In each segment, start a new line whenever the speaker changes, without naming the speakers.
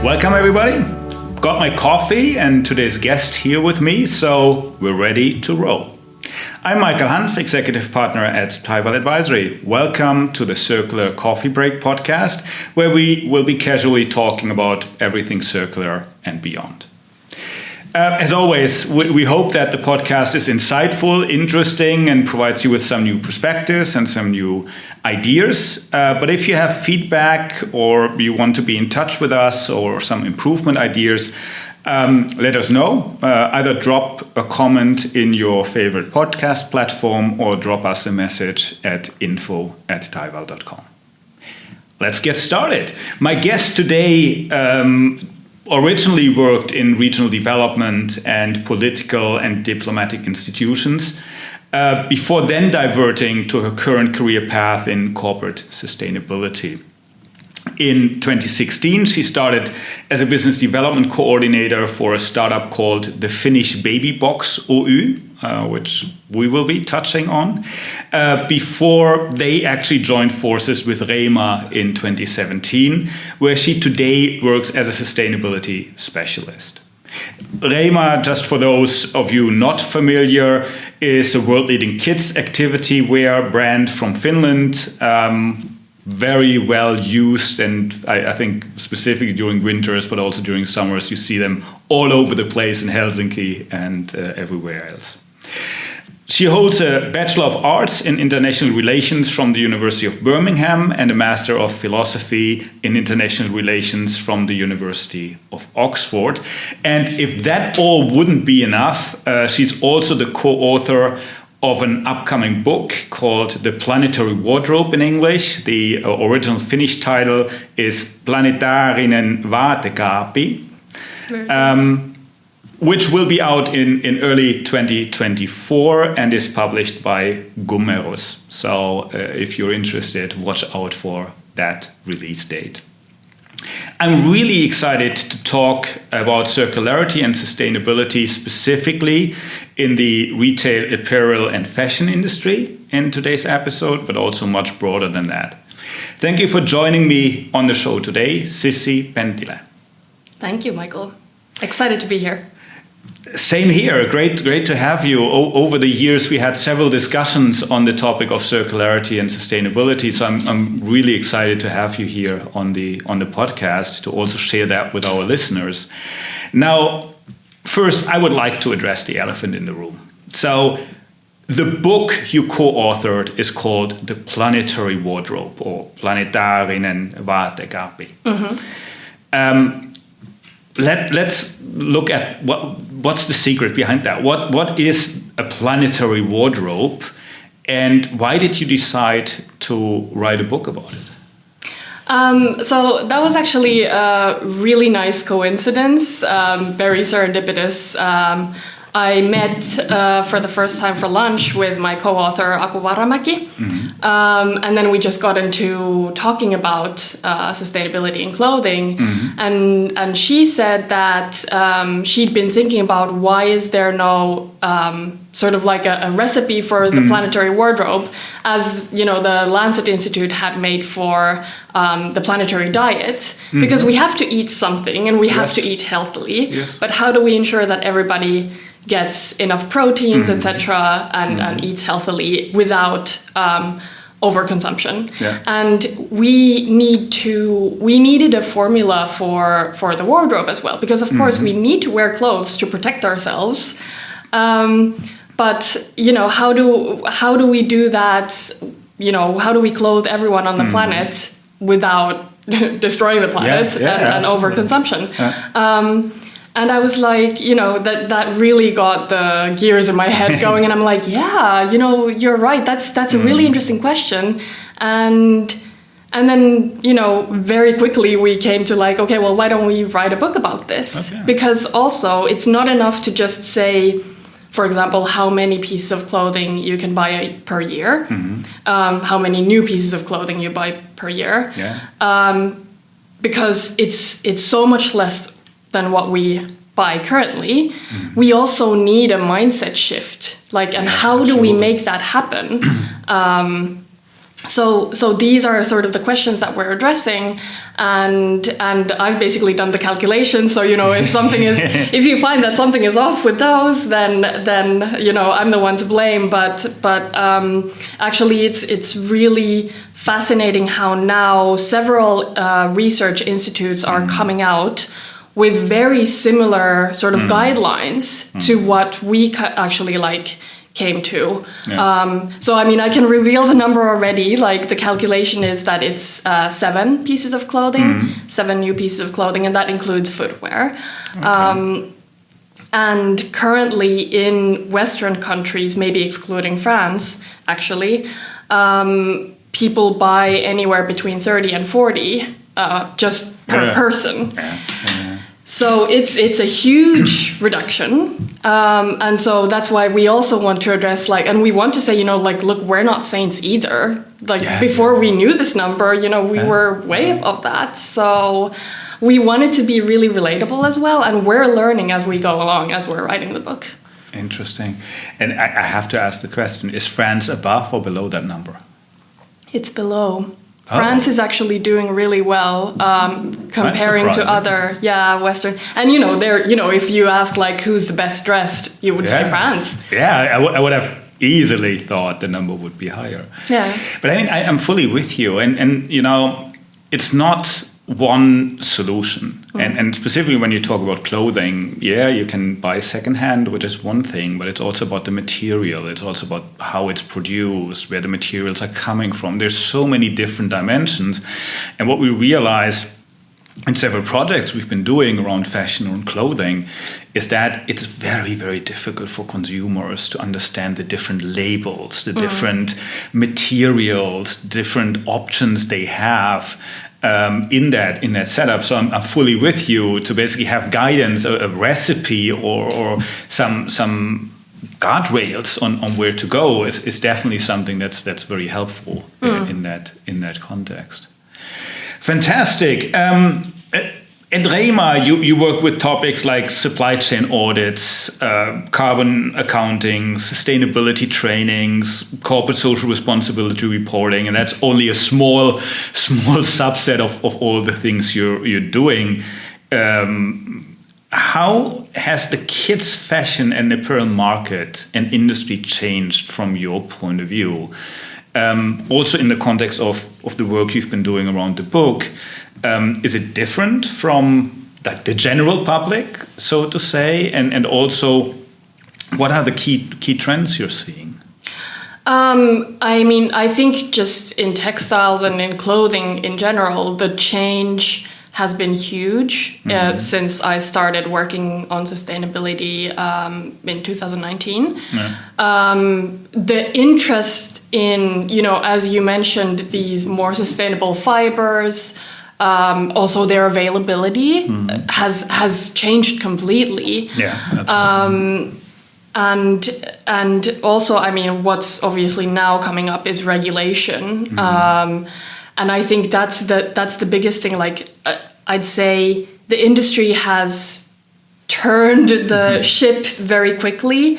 Welcome everybody. Got my coffee and today's guest here with me, so we're ready to roll. I'm Michael Hanf, Executive Partner at Tyval Advisory. Welcome to the Circular Coffee Break podcast, where we will be casually talking about everything circular and beyond. As always, we hope that the podcast is insightful, interesting, and provides you with some new perspectives and some new ideas. But if you have feedback or you want to be in touch with us or some improvement ideas, let us know. Either drop a comment in your favorite podcast platform or drop us a message at info@tyval.com. Let's get started. My guest today originally worked in regional development and political and diplomatic institutions, before then diverting to her current career path in corporate sustainability. In 2016, she started as a business development coordinator for a startup called the Finnish Baby Box Oy, which we will be touching on, before they actually joined forces with Reima in 2017, where she today works as a sustainability specialist. Reima, just for those of you not familiar, is a world-leading kids activity wear brand from Finland, very well used, and I think specifically during winters, but also during summers, you see them all over the place in Helsinki and everywhere else. She holds a Bachelor of Arts in International Relations from the University of Birmingham and a Master of Philosophy in International Relations from the University of Oxford. And if that all wouldn't be enough, she's also the co-author of an upcoming book called The Planetary Wardrobe in English. The original Finnish title is Planetaarinen vaatekaappi, which will be out in early 2024 and is published by Gummerus. So if you're interested, watch out for that release date. I'm really excited to talk about circularity and sustainability specifically in the retail, apparel and fashion industry in today's episode, but also much broader than that. Thank you for joining me on the show today, Sissi Penttilä.
Thank you, Michael. Excited to be here.
Same here. Great to have you. Over the years, we had several discussions on the topic of circularity and sustainability. So I'm really excited to have you here on the podcast to also share that with our listeners. Now, first, I would like to address the elephant in the room. So the book you co-authored is called The Planetary Wardrobe, or Planetaarinen vaatekaappi. Mm-hmm. Let's look at what's the secret behind that. What is a planetary wardrobe, and why did you decide to write a book about it?
So that was actually a really nice coincidence, very serendipitous. I met for the first time for lunch with my co-author Aku Varamäki, and then we just got into talking about sustainability in clothing, and she said that she'd been thinking about why is there no sort of like a recipe for the planetary wardrobe, as you know the Lancet Institute had made for the planetary diet, because we have to eat something and we have to eat healthily, but how do we ensure that everybody gets enough proteins, etc., and eats healthily without overconsumption? And we needed a formula for the wardrobe as well, because of course we need to wear clothes to protect ourselves. But you know, how do we do that? You know, how do we clothe everyone on the planet without destroying the planet and overconsumption? And I was like, you know, that really got the gears in my head going. And I'm like, yeah, you know, you're right. That's a really interesting question. And then, you know, very quickly we came to like, okay, well, why don't we write a book about this? Okay. Because also it's not enough to just say, for example, how many pieces of clothing you can buy per year, how many new pieces of clothing you buy per year, because it's so much less than what we buy currently. We also need a mindset shift, like, and how do we make that happen? So these are sort of the questions that we're addressing, and I've basically done the calculation. So if something is, if you find that something is off with those, then I'm the one to blame. But actually, it's really fascinating how now several research institutes are coming out with very similar sort of guidelines to what we actually came to. Yeah. So I can reveal the number already. The calculation is that it's 7 pieces of clothing, 7 new pieces of clothing, and that includes footwear. Okay. And currently in Western countries, maybe excluding France, actually, people buy anywhere between 30 and 40 just per person. Yeah. So it's a huge reduction, and so that's why we also want to address and we want to say look, we're not saints either. Before we knew this number, we were way above that. So we want it to be really relatable as well, and we're learning as we go along as we're writing the book.
Interesting, and I have to ask the question: is France above or below that number?
It's below. France is actually doing really well comparing to other Western. And if you ask who's the best dressed, you would say France.
Yeah, I would have easily thought the number would be higher.
Yeah.
But I think I'm fully with you, and it's not one solution. And specifically when you talk about clothing, you can buy secondhand, which is one thing, but it's also about the material. It's also about how it's produced, where the materials are coming from. There's so many different dimensions. And what we realize in several projects we've been doing around fashion and clothing is that it's very, very difficult for consumers to understand the different labels, the different materials, different options they have in that setup. So I'm fully with you to basically have guidance, a recipe or some guardrails on where to go is definitely something that's very helpful in that context. Fantastic. At Reima, you work with topics like supply chain audits, carbon accounting, sustainability trainings, corporate social responsibility reporting, and that's only a small subset of all the things you're doing. How has the kids' fashion and apparel market and industry changed from your point of view? Also in the context of the work you've been doing around the book, is it different from the general public, so to say? And also, what are the key trends you're seeing?
I think just in textiles and in clothing in general, the change has been huge since I started working on sustainability in 2019. Yeah. The interest in, as you mentioned, these more sustainable fibers, also their availability has changed completely. Yeah, absolutely. And also, what's obviously now coming up is regulation. And I think that's the biggest thing. I'd say the industry has turned the ship very quickly.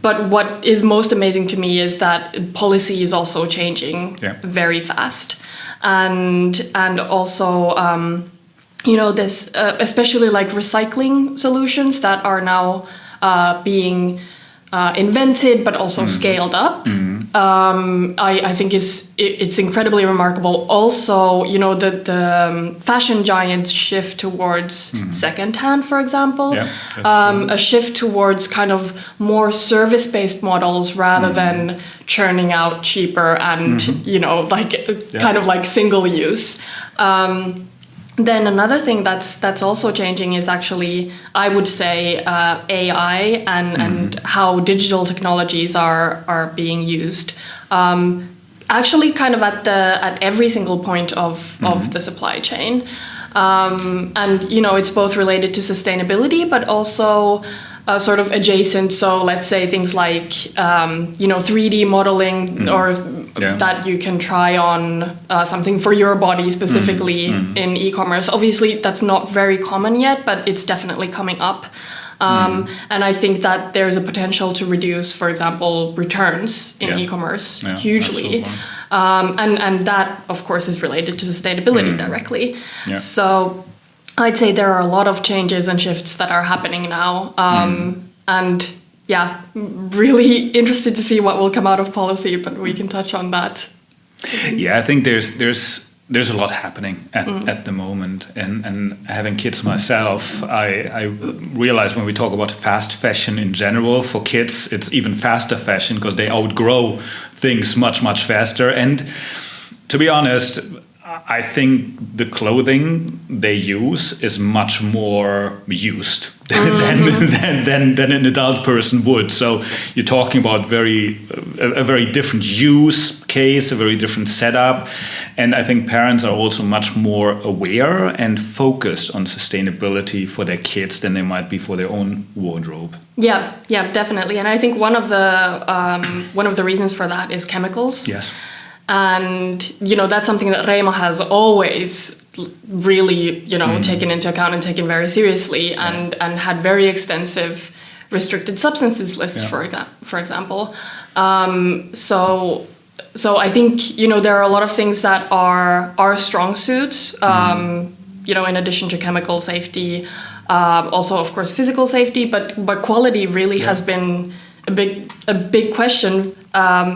But what is most amazing to me is that policy is also changing very fast. And also, this especially recycling solutions that are now being invented, but also scaled up. I think it's incredibly remarkable. Also, the fashion giants shift towards secondhand, for example, a shift towards kind of more service-based models rather than churning out cheaper and kind of single use. Then another thing that's also changing is actually, I would say, AI and how digital technologies are being used. Actually, kind of at every single point of the supply chain, and it's both related to sustainability, but also sort of adjacent. So let's say things like 3D modeling or that you can try on something for your body specifically in e-commerce. Obviously, that's not very common yet, but it's definitely coming up. And I think that there's a potential to reduce, for example, returns in e-commerce hugely. And that, of course, is related to sustainability directly.
Yeah.
So I'd say there are a lot of changes and shifts that are happening now. And yeah, really interested to see what will come out of policy, but we can touch on that.
Yeah, I think there's a lot happening at the moment, and having kids myself, I realize when we talk about fast fashion in general, for kids it's even faster fashion because they outgrow things much faster. And to be honest, I think the clothing they use is much more used than an adult person would. So you're talking about a very different use case, a very different setup. And I think parents are also much more aware and focused on sustainability for their kids than they might be for their own wardrobe.
Yeah, definitely. And I think one of the reasons for that is chemicals.
Yes.
And, that's something that Reima has always really, taken into account and taken very seriously, and had very extensive restricted substances lists, for example. So I think, there are a lot of things that are strong suits, in addition to chemical safety, also, of course, physical safety, but quality really has been a big question,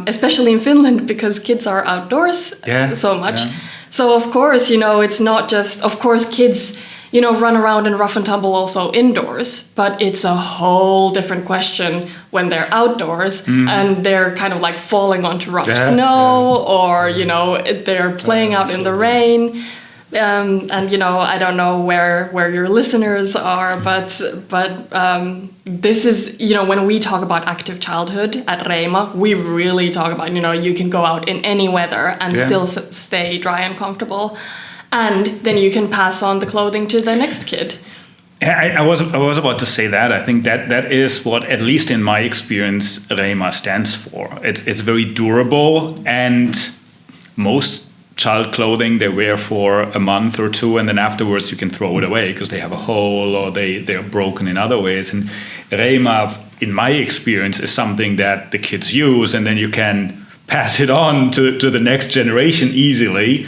especially in Finland, because kids are outdoors so much. Yeah. So of course, it's not just, of course, kids, run around and rough and tumble also indoors, but it's a whole different question when they're outdoors and they're kind of like falling onto rough snow or, they're playing out in the rain. And I don't know where your listeners are, but this is, when we talk about active childhood at Reima, we really talk about, you can go out in any weather and still stay dry and comfortable, and then you can pass on the clothing to the next kid.
I was about to say that. I think that is what, at least in my experience, Reima stands for. It's very durable, and most child clothing they wear for a month or two, and then afterwards you can throw it away because they have a hole or they're broken in other ways. And Reima, in my experience, is something that the kids use, and then you can pass it on to the next generation easily,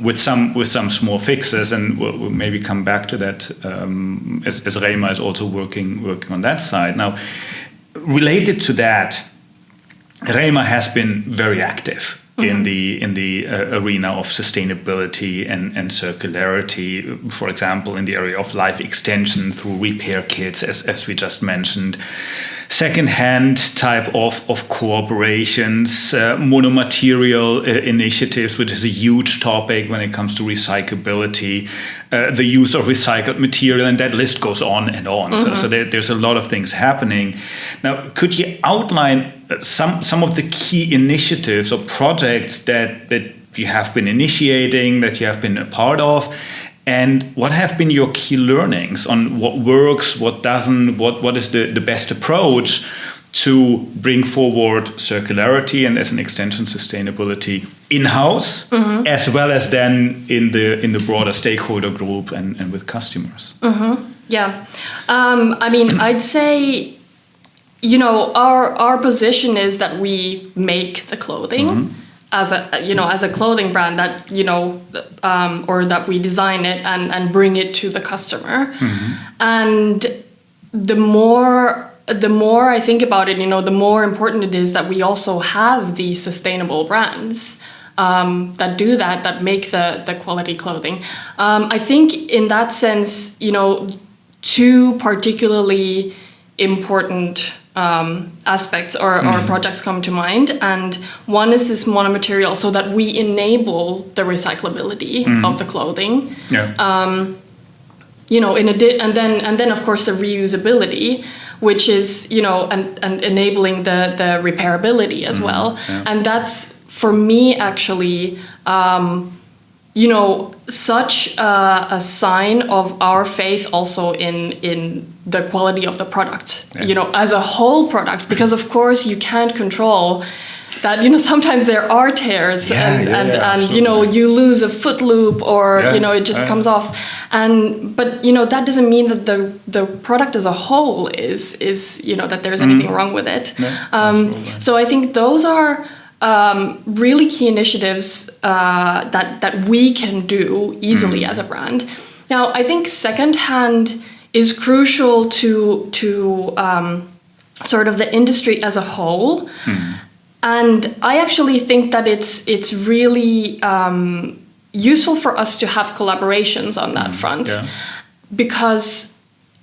with some small fixes. And we'll maybe come back to that, as Reima is also working on that side. Now, related to that, Reima has been very active in the arena of sustainability and circularity, for example, in the area of life extension through repair kits, as we just mentioned, second-hand type of cooperations, monomaterial initiatives, which is a huge topic when it comes to recyclability, the use of recycled material, and that list goes on and on. So there's a lot of things happening. Now, could you outline some of the key initiatives or projects that you have been initiating, that you have been a part of, and what have been your key learnings on what works, what doesn't, what is the best approach to bring forward circularity and, as an extension, sustainability in-house, as well as then in the broader stakeholder group and with customers?
Yeah, I mean, I'd say, our position is that we make the clothing as a clothing brand, that, or that we design it and bring it to the customer. And the more I think about it, the more important it is that we also have these sustainable brands that do that make the quality clothing. I think in that sense, two particularly important aspects or projects come to mind, and one is this monomaterial, so that we enable the recyclability of the clothing. And then of course the reusability, which is and enabling the repairability as well. And that's, for me, actually such a sign of our faith also in the quality of the product, as a whole product, because of course you can't control that, sometimes there are tears and you lose a foot loop or, it just comes off. But that doesn't mean that the product as a whole is that there's anything wrong with it. So I think those are really key initiatives that we can do easily as a brand. Now, I think secondhand is crucial to sort of the industry as a whole. And I actually think that it's really useful for us to have collaborations on that front, because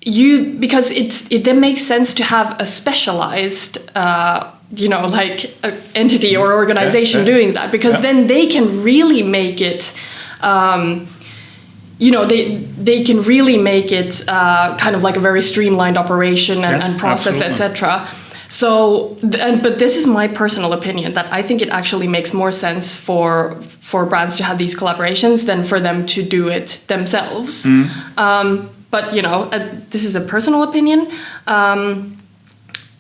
it then makes sense to have a specialized like a entity or organization doing that, because then they can really make it they can really make it kind of like a very streamlined operation and process, etc. So, but this is my personal opinion, that I think it actually makes more sense for brands to have these collaborations than for them to do it themselves. But this is a personal opinion.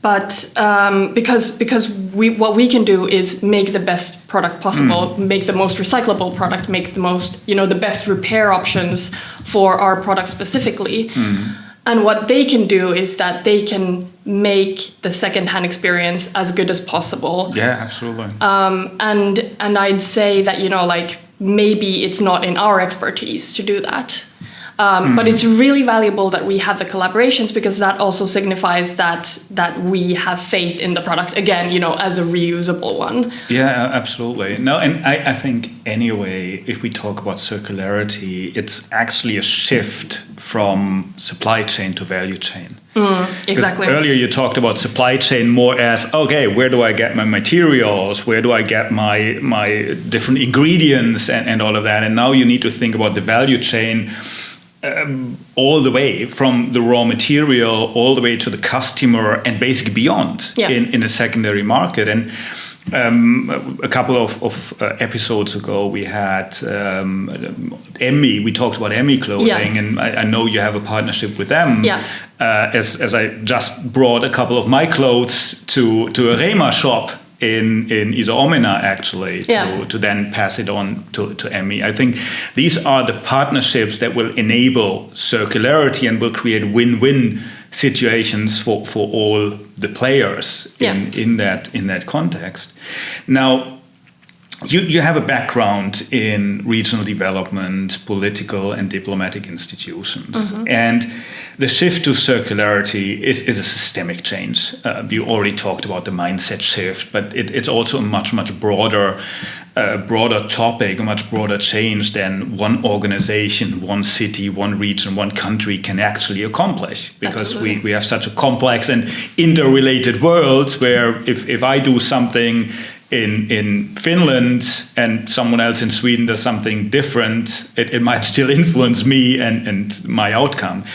But because what we can do is make the best product possible, make the most recyclable product, make the most, the best repair options for our product specifically. And what they can do is that they can make the secondhand experience as good as possible.
Yeah, absolutely.
And I'd say that, like maybe it's not in our expertise to do that. But it's really valuable that we have the collaborations, because that also signifies that we have faith in the product, again, as a reusable one.
Yeah, absolutely. No, and I think anyway, if we talk about circularity, it's actually a shift from supply chain to value chain.
Exactly.
Earlier you talked about supply chain more as, okay, where do I get my materials? Where do I get my different ingredients and all of that? And now you need to think about the value chain all the way from the raw material all the way to the customer and basically beyond in a secondary market. And a couple of episodes ago we had Emmy. We talked about Emmy clothing, and I know you have a partnership with them. As I just brought a couple of my clothes to a Reima shop in Iso Omena, actually, to then pass it on to Emmy. I think these are the partnerships that will enable circularity and will create win-win situations for all the players in that context. Now, you have a background in regional development, political and diplomatic institutions. And the shift to circularity is a systemic change. You already talked about the mindset shift, but it's also a much broader topic, a much broader change than one organization, one city, one region, one country can actually accomplish. Because we have such a complex and interrelated world where if I do something in Finland and someone else in Sweden does something different, it might still influence me and my outcome.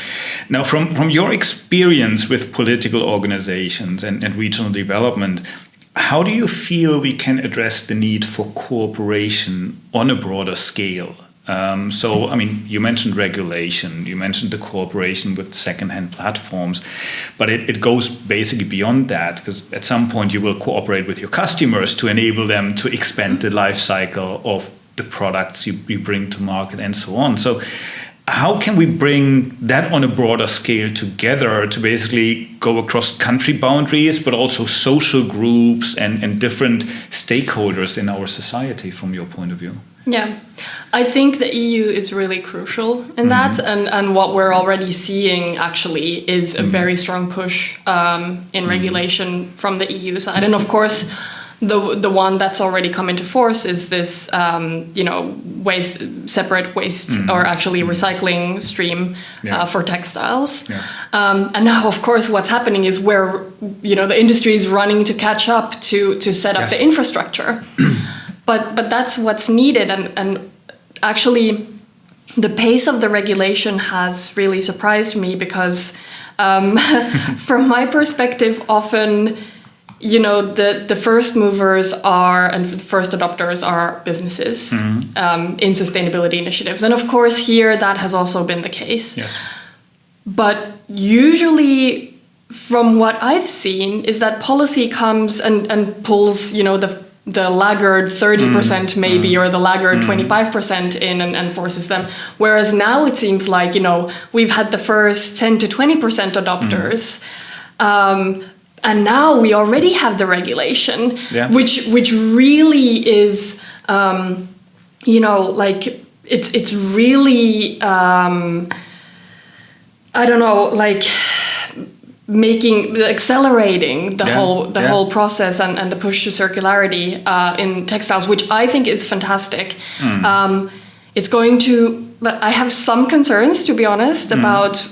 Now, from your experience with political organizations and regional development, how do you feel we can address the need for cooperation on a broader scale? So, you mentioned regulation, you mentioned the cooperation with secondhand platforms, but it goes basically beyond that, because at some point you will cooperate with your customers to enable them to expand the life cycle of the products you bring to market and so on. So how can we bring that on a broader scale together to basically go across country boundaries, but also social groups and different stakeholders in our society from your point of view?
Yeah, I think the EU is really crucial in that, and what we're already seeing actually is a very strong push in regulation from the EU side. And of course, the one that's already come into force is this, separate waste or actually recycling stream for textiles.
Yes.
And now, of course, what's happening is where the industry is running to catch up to set up the infrastructure. But that's what's needed, and actually, the pace of the regulation has really surprised me, because from my perspective, often, the first movers and first adopters are businesses in sustainability initiatives. And of course, here that has also been the case. Yes. But usually, from what I've seen, is that policy comes and pulls, the laggard 30% maybe, or the laggard 25% in and forces them. Whereas now it seems like, we've had the first 10 to 20% adopters. and now we already have the regulation,
Yeah.
which really is, like it's really, I don't know, like accelerating the whole process and the push to circularity in textiles, which I think is fantastic. It's going to, but I have some concerns, to be honest, about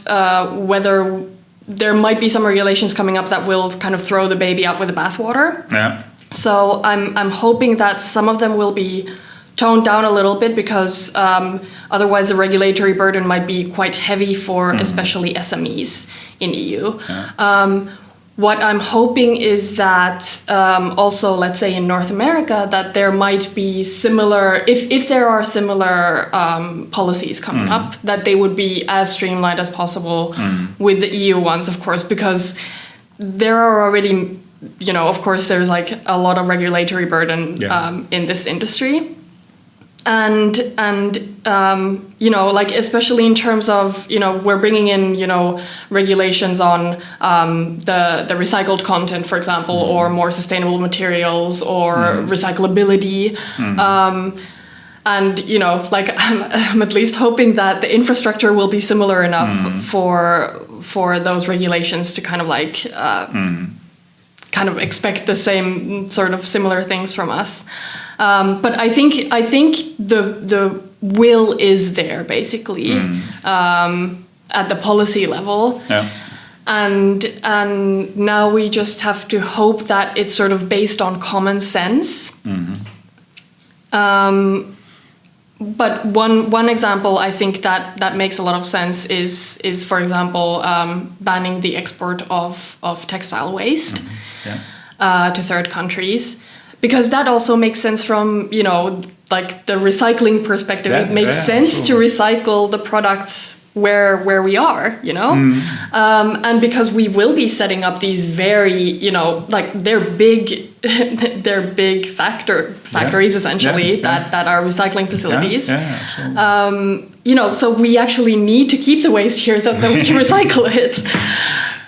whether there might be some regulations coming up that will kind of throw the baby out with the bathwater.
Yeah.
So I'm hoping that some of them will be toned down a little bit, because otherwise the regulatory burden might be quite heavy for especially SMEs in EU. Yeah. What I'm hoping is that also, let's say in North America, that there might be similar, if there are similar policies coming up, that they would be as streamlined as possible with the EU ones, of course, because there are already, of course, there's like a lot of regulatory burden in this industry. And like especially in terms of, we're bringing in, regulations on the recycled content, for example, or more sustainable materials or recyclability. And, like I'm at least hoping that the infrastructure will be similar enough for those regulations to kind of like kind of expect the same sort of similar things from us. But I think the will is there basically at the policy level, and now we just have to hope that it's sort of based on common sense. But one example I think that makes a lot of sense is for example banning the export of textile waste to third countries. Because that also makes sense from, like the recycling perspective. It makes sense to recycle the products where we are, and because we will be setting up these very, like they're big factories essentially that are recycling facilities. So we actually need to keep the waste here so that we can recycle it.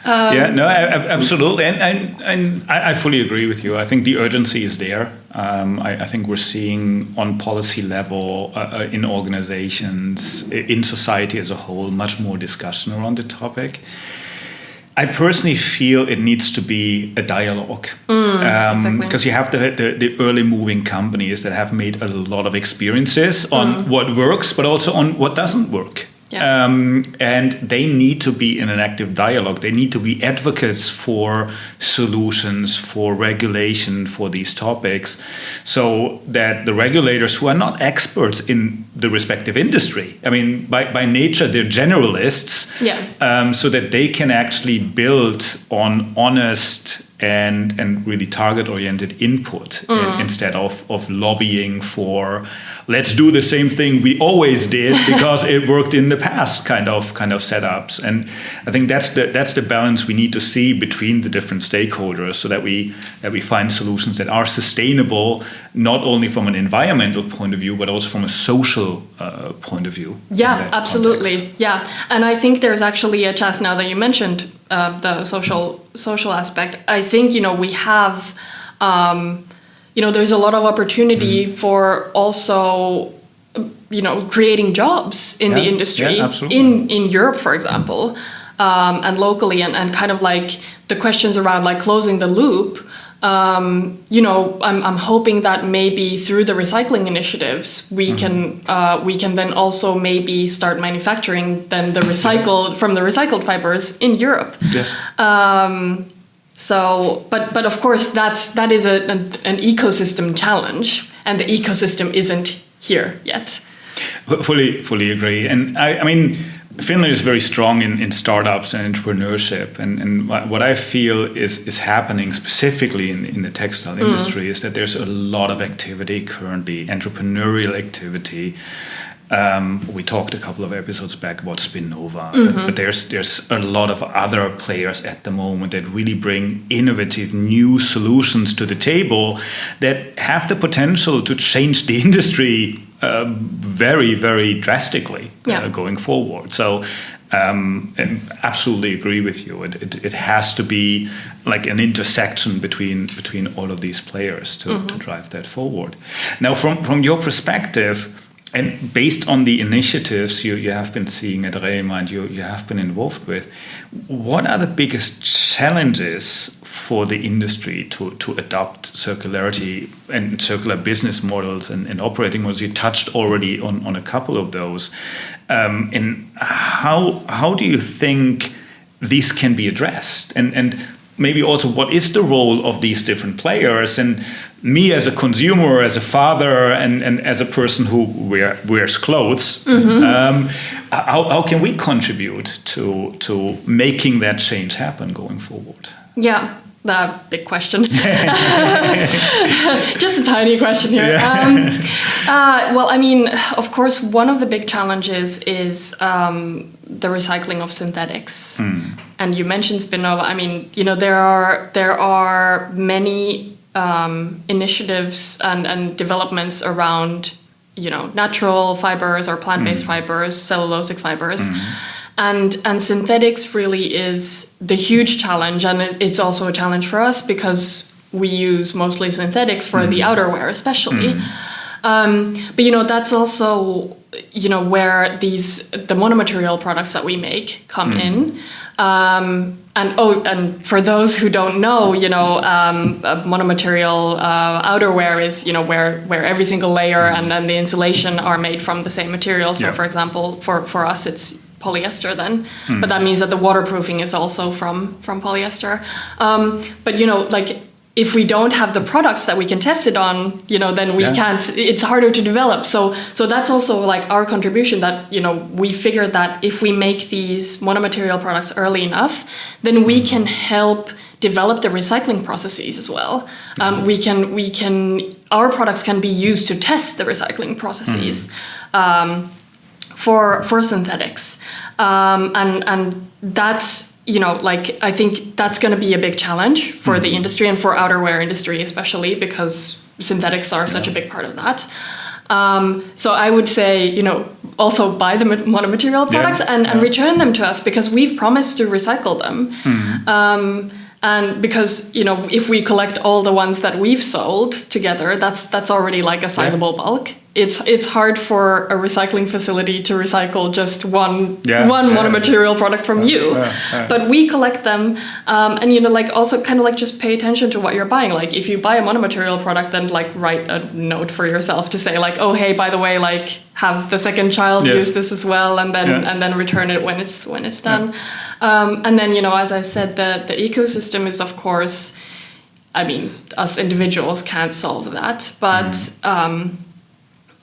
Absolutely, and I fully agree with you. I think the urgency is there. I think we're seeing on policy level, in organizations, in society as a whole, much more discussion around the topic. I personally feel it needs to be a dialogue, because you have the early moving companies that have made a lot of experiences on what works, but also on what doesn't work. And they need to be in an active dialogue. They need to be advocates for solutions, for regulation, for these topics, so that the regulators who are not experts in the respective industry, I mean, by nature, they're generalists, so that they can actually build on honest and really target-oriented input instead of lobbying for let's do the same thing we always did because it worked in the past kind of setups. And I think that's the balance we need to see between the different stakeholders, so that we find solutions that are sustainable, not only from an environmental point of view but also from a social point of view.
Yeah, absolutely. Context. Yeah, and I think there's actually a chance, now that you mentioned the social aspect. I think we have there's a lot of opportunity for also creating jobs in the industry in Europe, for example, and locally, and kind of like the questions around like closing the loop. I'm hoping that maybe through the recycling initiatives we can then also maybe start manufacturing then the recycled fibers in Europe. Yes. So, but of course that is an ecosystem challenge, and the ecosystem isn't here yet.
Fully agree, and I mean, Finland is very strong in startups and entrepreneurship, and what I feel is happening specifically in the textile industry is that there's a lot of activity currently, entrepreneurial activity. We talked a couple of episodes back about Spinnova, but there's a lot of other players at the moment that really bring innovative new solutions to the table that have the potential to change the industry very, very drastically going forward. So I absolutely agree with you. It has to be like an intersection between all of these players to drive that forward. Now, from your perspective, and based on the initiatives you have been seeing at Reima and you have been involved with, what are the biggest challenges for the industry to adopt circularity and circular business models and operating models? You touched already on a couple of those. And how do you think these can be addressed? And maybe also, what is the role of these different players? And me as a consumer, as a father, and as a person who wears clothes, how can we contribute to making that change happen going forward?
Yeah, that big question. Just a tiny question here. Well, I mean, of course, one of the big challenges is the recycling of synthetics. And you mentioned Spinnova. I mean, there are many initiatives and developments around, natural fibers or plant-based fibers, cellulosic fibers. And synthetics really is the huge challenge, and it's also a challenge for us because we use mostly synthetics for the outerwear, especially. But that's also where the monomaterial products that we make come in. And for those who don't know, monomaterial outerwear is where every single layer and then the insulation are made from the same material. So for example, for us it's polyester then, but that means that the waterproofing is also from polyester. But if we don't have the products that we can test it on, then we can't. It's harder to develop. So that's also like our contribution. That we figured that if we make these monomaterial products early enough, then we can help develop the recycling processes as well. Our products can be used to test the recycling processes for synthetics, and that's. I think that's going to be a big challenge for the industry and for outerwear industry, especially because synthetics are such a big part of that. So I would say, also buy the monomaterial products and return them to us because we've promised to recycle them. And because, if we collect all the ones that we've sold together, that's already like a sizable bulk. It's hard for a recycling facility to recycle just one monomaterial product from you. But we collect them, and also kind of just pay attention to what you're buying. Like if you buy a monomaterial product, then write a note for yourself to say oh hey, by the way, have the second child use this as well, and then return it when it's done. And then as I said, the ecosystem is of course, I mean, us individuals can't solve that,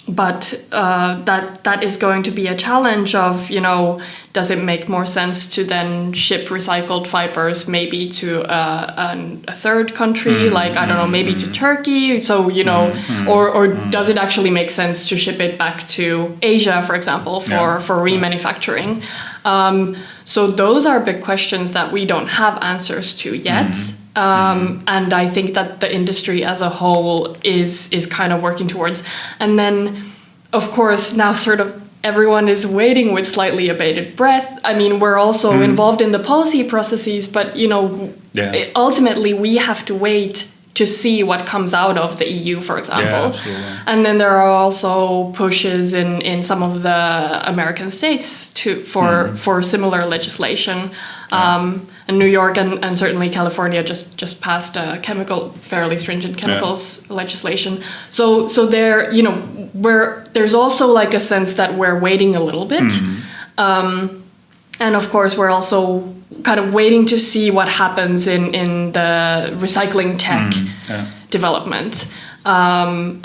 but that is going to be a challenge of, does it make more sense to then ship recycled fibers maybe to a third country, I don't know, maybe to Turkey, so, or does it actually make sense to ship it back to Asia, for example, for remanufacturing? So those are big questions that we don't have answers to yet. And I think that the industry as a whole is kind of working towards. And then, of course, now sort of everyone is waiting with slightly abated breath. I mean, we're also involved in the policy processes, but, ultimately we have to wait to see what comes out of the EU, for example. And then there are also pushes in some of the American states for similar legislation. And New York and certainly California just passed a fairly stringent chemicals legislation. So there, there's also a sense that we're waiting a little bit. And of course, we're also kind of waiting to see what happens in the recycling tech develvelopment. And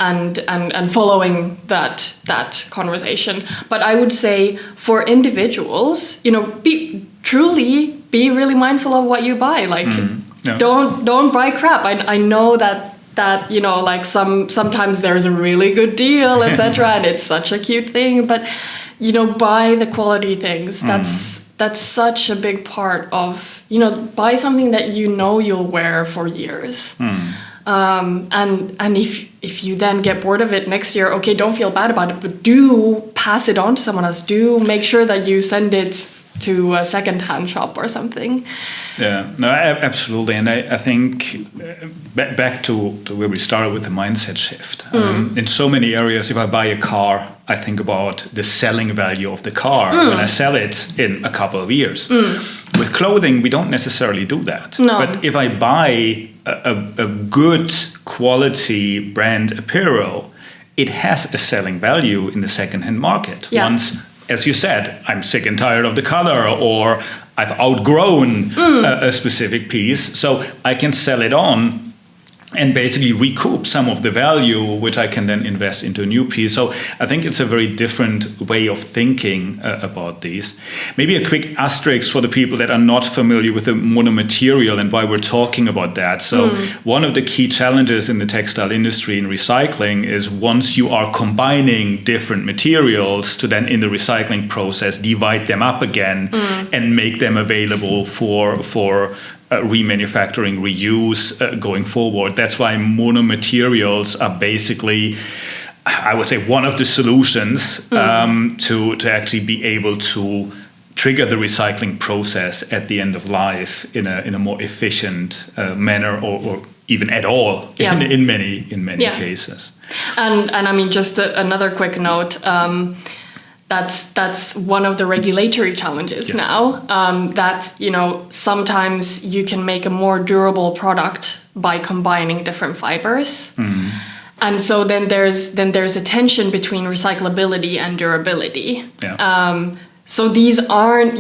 following that conversation. But I would say for individuals, be really mindful of what you buy. Don't buy crap. I know that sometimes there's a really good deal, etc. and it's such a cute thing, but buy the quality things. That's such a big part of, buy something that you'll wear for years. And if you then get bored of it next year, okay, don't feel bad about it, but do pass it on to someone else. Do make sure that you send it to a second-hand shop or something.
Yeah, no, absolutely. And I think back to where we started with the mindset shift. In so many areas, if I buy a car, I think about the selling value of the car when I sell it in a couple of years. With clothing, we don't necessarily do that.
No.
But if I buy a good quality brand apparel, it has a selling value in the second-hand market.
Yeah.
Once, as you said, I'm sick and tired of the color, or I've outgrown a specific piece, so I can sell it on and basically recoup some of the value, which I can then invest into a new piece. So I think it's a very different way of thinking about these. Maybe a quick asterisk for the people that are not familiar with the monomaterial and why we're talking about that. So one of the key challenges in the textile industry in recycling is once you are combining different materials to then in the recycling process divide them up again and make them available for remanufacturing, reuse going forward. That's why monomaterials are basically, I would say, one of the solutions to actually be able to trigger the recycling process at the end of life in a more efficient manner, or even at all in many cases.
And I mean, just another quick note. That's one of the regulatory challenges now. That sometimes you can make a more durable product by combining different fibers, and so then there's a tension between recyclability and durability.
Yeah.
So these aren't,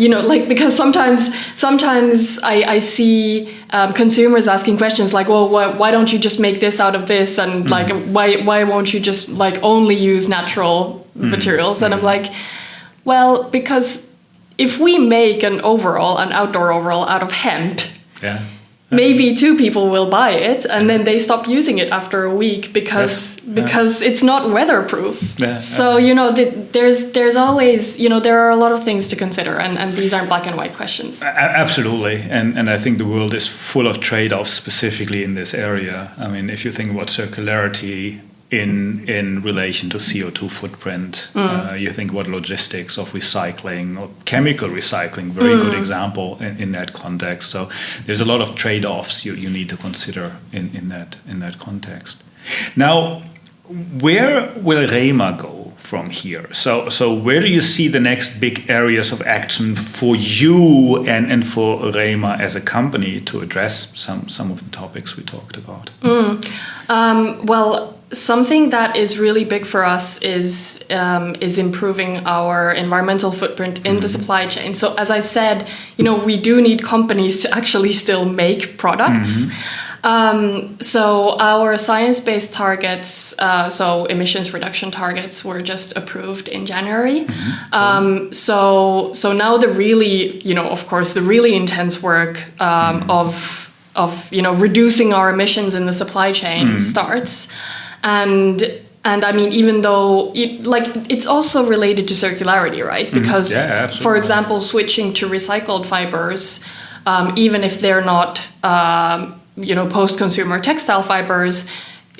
because sometimes I see consumers asking questions like, well, why don't you just make this out of this? And like, why won't you just like only use natural materials? And I'm like, well, because if we make an outdoor overall out of hemp, maybe 2 people will buy it and then they stop using it after a week because it's not weatherproof. So there's always there are a lot of things to consider, and these aren't black and white questions.
Absolutely, and I think the world is full of trade-offs specifically in this area. I mean, if you think about circularity in relation to CO2 footprint, you think about logistics of recycling or chemical recycling, very good example in that context. So there's a lot of trade-offs you need to consider in that context. Now, where will Reima go from here? So where do you see the next big areas of action for you and for Reima as a company to address some of the topics we talked about?
Well, something that is really big for us is improving our environmental footprint in the supply chain. So as I said, we do need companies to actually still make products. So our science-based targets, so emissions reduction targets, were just approved in January. So now the really, of course, the really intense work of reducing our emissions in the supply chain starts. And I mean, even though it's also related to circularity, right? Because, for example, switching to recycled fibers, even if they're not, post-consumer textile fibers,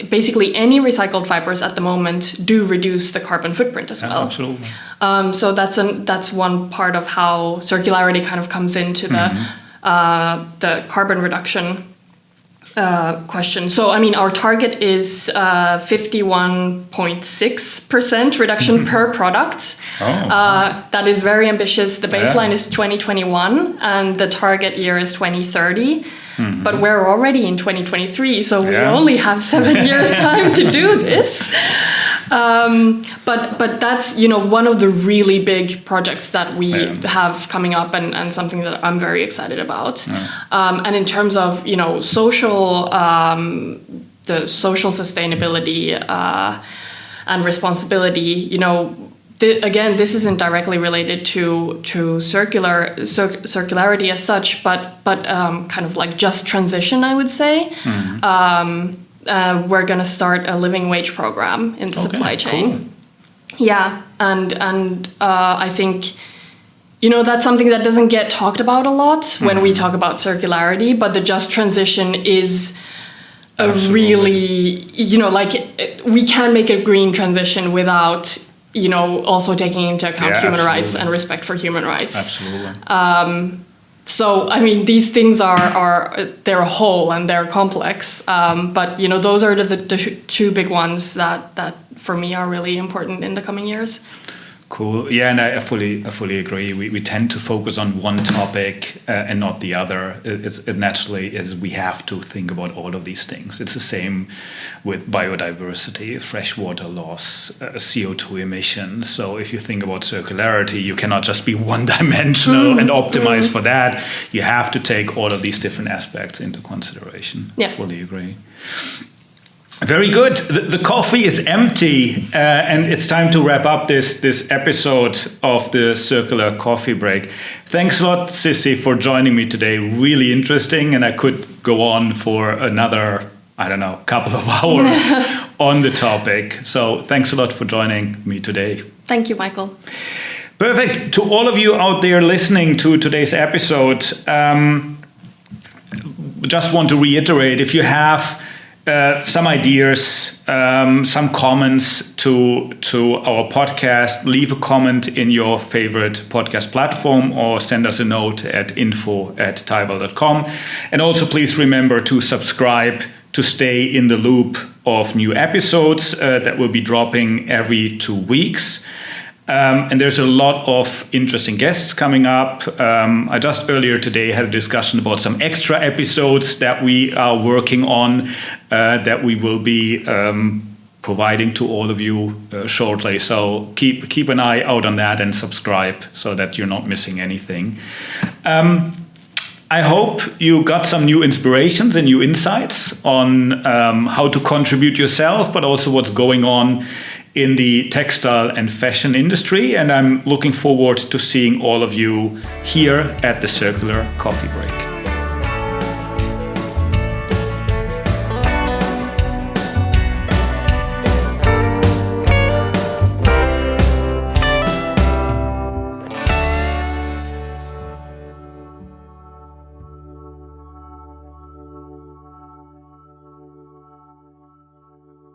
basically any recycled fibers at the moment do reduce the carbon footprint as well.
Absolutely.
So that's one part of how circularity kind of comes into the carbon reduction question. So, I mean, our target is 51.6% reduction per product. That is very ambitious. The baseline is 2021 and the target year is 2030. But we're already in 2023, so we only have 7 years time to do this. But that's one of the really big projects that we have coming up, and something that I'm very excited about. And in terms of social, the social sustainability and responsibility, again, this isn't directly related to circularity as such, but kind of like just transition, I would say. We're going to start a living wage program in the supply chain.
Cool.
Yeah, and I think that's something that doesn't get talked about a lot when we talk about circularity, but the just transition is a really, we can make a green transition without, also taking into account human rights and respect for human rights.
Absolutely.
So, these things they're whole and they're complex. But, those are the two big ones that for me are really important in the coming years.
Cool. Yeah, and I fully agree. We tend to focus on one topic and not the other. It naturally is. We have to think about all of these things. It's the same with biodiversity, freshwater loss, CO2 emissions. So if you think about circularity, you cannot just be one-dimensional and optimize for that. You have to take all of these different aspects into consideration.
Yeah.
Fully agree. Very good. The coffee is empty, and it's time to wrap up this episode of the Circular Coffee Break. Thanks a lot, Sissi, for joining me today. Really interesting, and I could go on for another, couple of hours on the topic. So thanks a lot for joining me today.
Thank you, Michael.
Perfect. To all of you out there listening to today's episode, just want to reiterate, if you have some ideas, some comments to our podcast, leave a comment in your favorite podcast platform or send us a note at info@tyval.com. And also please remember to subscribe to stay in the loop of new episodes that will be dropping every 2 weeks. And there's a lot of interesting guests coming up. I just earlier today had a discussion about some extra episodes that we are working on that we will be providing to all of you shortly. So keep an eye out on that and subscribe so that you're not missing anything. I hope you got some new inspirations and new insights on how to contribute yourself, but also what's going on in the textile and fashion industry. And I'm looking forward to seeing all of you here at the Circular Coffee Break.